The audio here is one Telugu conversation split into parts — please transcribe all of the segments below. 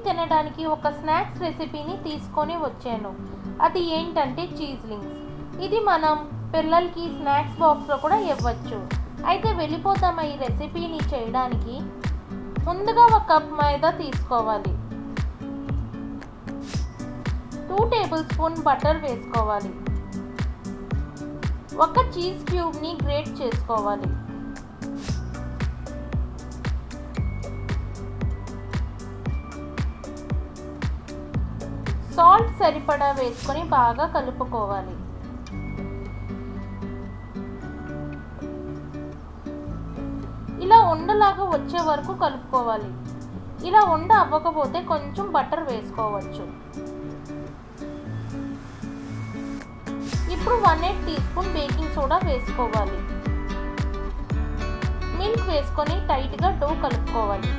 తినడానికి ఒక స్నాక్స్ రెసిపీని తీసుకొని వచ్చాను. అది ఏంటంటే చీజ్లింగ్స్. ఇది మనం పిల్లలకి స్నాక్స్ బాక్స్లో కూడా ఇవ్వచ్చు. అయితే వెళ్ళిపోతామా ఈ రెసిపీని చేయడానికి. ముందుగా ఒక కప్ మైదా తీసుకోవాలి. 2 టేబుల్ స్పూన్ బటర్ వేసుకోవాలి. ఒక చీజ్ క్యూబ్ని గ్రేట్ చేసుకోవాలి. సాల్ట్ సరిపడా వేసుకొని బాగా కలుపుకోవాలి. ఇలా ఉండలాగా వచ్చే వరకు కలుపుకోవాలి. ఇలా ఉండ అవ్వకపోతే కొంచెం బటర్ వేసుకోవచ్చు. ఇప్పుడు 1/8 టీ స్పూన్ బేకింగ్ సోడా వేసుకోవాలి. మిల్క్ వేసుకొని టైట్గా డో కలుపుకోవాలి.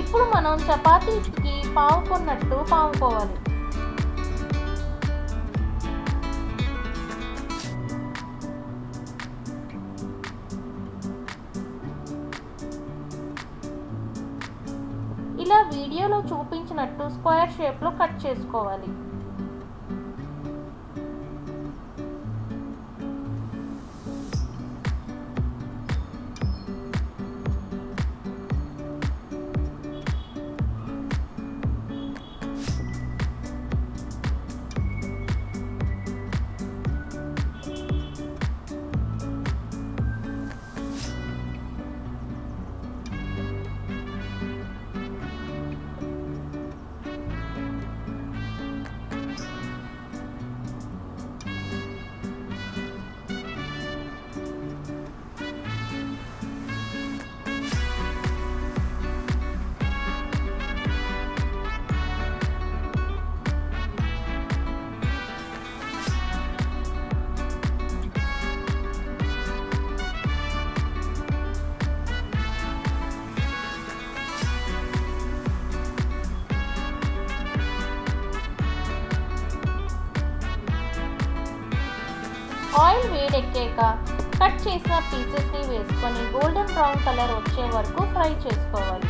ఇప్పుడు మనం చపాతీకి పావుకున్నట్టు పావుకోవాలి. ఇలా వీడియోలో చూపించినట్టు స్క్వేర్ షేప్లో కట్ చేసుకోవాలి. ఆయిల్ వేడెక్కాక కట్ చేసిన పీసెస్ని వేసుకొని గోల్డెన్ బ్రౌన్ కలర్ వచ్చే వరకు ఫ్రై చేసుకోవాలి.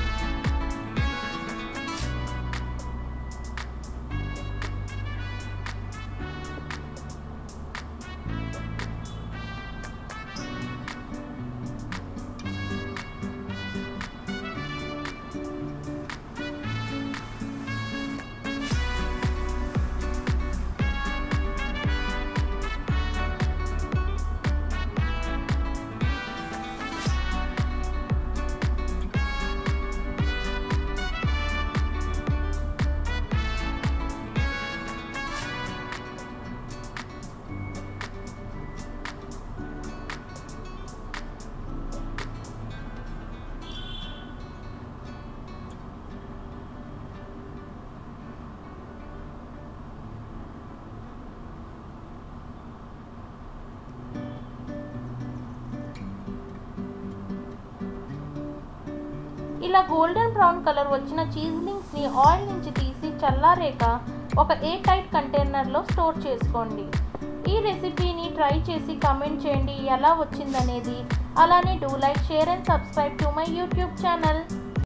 ఇలా గోల్డెన్ బ్రౌన్ కలర్ వచ్చిన చీజ్లింగ్స్ని ఆయిల్ నుంచి తీసి చల్లారేక ఒక ఎయిర్ టైట్ కంటైనర్లో స్టోర్ చేసుకోండి. ఈ రెసిపీని ట్రై చేసి కామెంట్ చేయండి ఎలా వచ్చిందనేది. అలానే do like, share and subscribe to my YouTube channel.